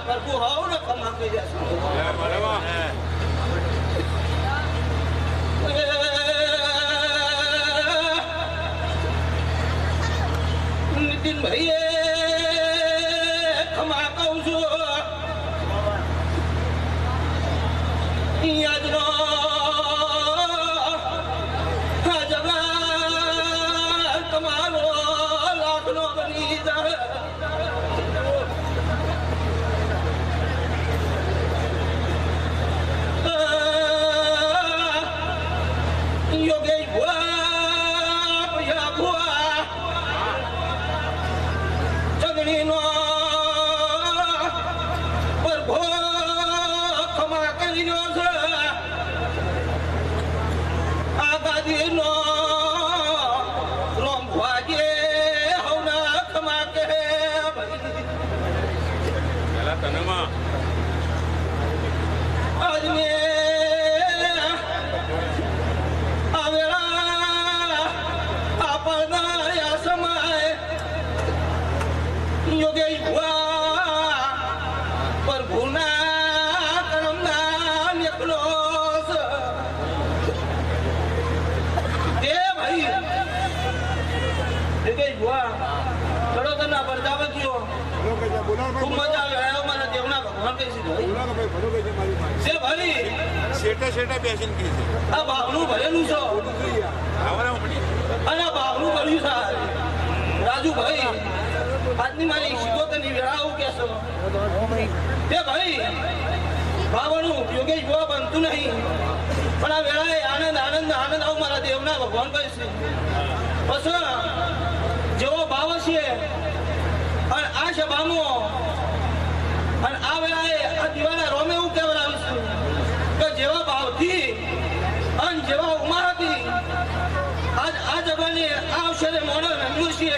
કરવું હોવ ને કમા કહી દેશું નીતિન ભાઈએ ખમા કહું છું યાદનો તમારો લાખનો બની જાય યોગેશ ભુવા ભુવા ચગણીનો પ્રભો ખમા કરી રહ્યો છે આ ગાદીનો રોમ ભાગે હવના ખમા કે પેલા તનમાં આજ મે યોગેશ ભુવા પ્રભુના કરમના નીકળો દે ભાઈ યોગેશ ભુવા ચડો તના પ્રજાપતિઓ ખૂબ મજા આવે આવ્યો મારા દેવના ભગવાન કઈ છે ભાઈ શેઠે શેઠે બેસીને કહી છે આ ભાવનું ભરેલું છે અને ભાવનું ભર્યું છે રાજુભાઈ આજની મારી શિકોતરની વેળા આવું કહેશો તે ભાઈ ભાવનું યોગેશ ભુવા બનતું નહીં પણ આ વેળાએ આનંદ આનંદ આનંદ આવું મારા દેવના ભગવાન કહે છે પછી જેવો ભાવ છે અને આ સભામાં અને આ વેળાએ આ દિવાળા રોમે એવું કહેવડાવીશું કે જેવા ભાવથી અને જેવા ઉમારથી આજ આ જગાને આ અવસરે મોડો રમ્યું છે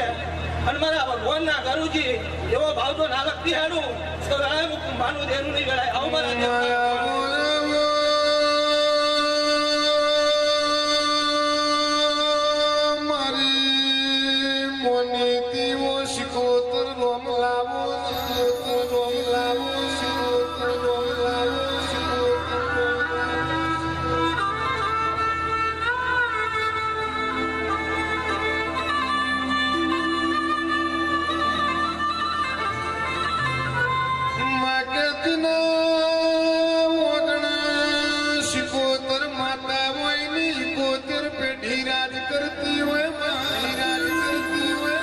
અને મારા ભગવાનના ગુરુજી એવો ભાવ તો ના લગતી હાડું તો વેળાએ માનું દેનું નહીં વેળાએ આવું મારા મારી મોની દીવો શિકોતર રોમ લાવો રોમ લાવો શિકોતર રોમ લાવો શિકોતર માતા હોય ની શિકોતર પેઢી રાજ કરતી હોય રાજ કરતી હોય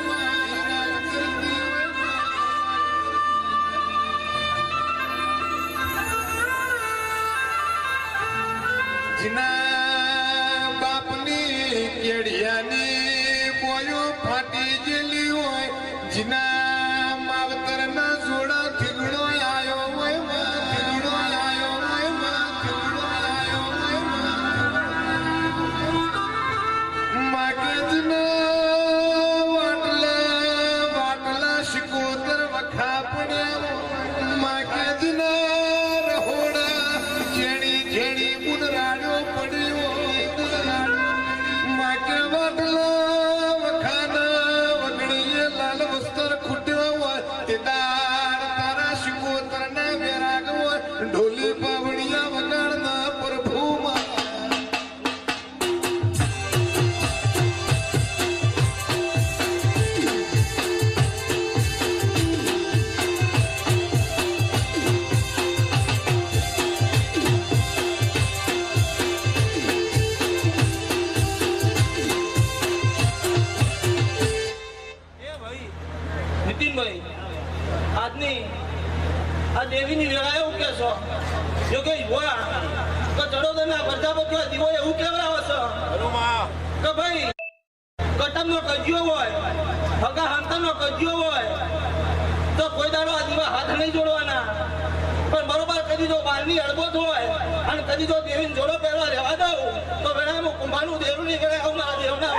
રાજ કરતી હોય જીના બાપની કેડિયાની બોયો ફાટી ગયેલી હોય જીના માવતર ના જોડા થીગડો આયો હોય થીગડો આયો હોય થીગડો આયો હોય માગેજના વાટલા શિકોતર વખા પડ્યા માગેજના રહોડા જેણી જેણી મુનરાડો પડ્યો માગે વાટલા વખાના વગડીએ લાલ વસ્ત્ર ખૂટ્યો હોય તે દાર તારા શિકોતર ના વેરાગ હોય ઢોલી પાવડિયા વગાડના પ્રભુમાં નીતિનભાઈ આજની આ દેવીની વેળા એવું કહેશો યોગેશ ભુવા તો ચડોદરના પ્રજાપતિઓ દીવો એવું કહેવડાવો છો કે ભાઈ કટમનો કજિયો હોય હગા હાંતરનો કજિયો હોય તો કોઈ દાડો આ દીવા હાથ નહીં જોડવાના પણ બરોબર કદી જો બારની અડબોત હોય અને કદી જો દેવીને જોડો પહેરવા રહેવા દઉં તો વેળામાં કુંભારનું દેવનું નહીં કહેવાય આવું મારા દેવના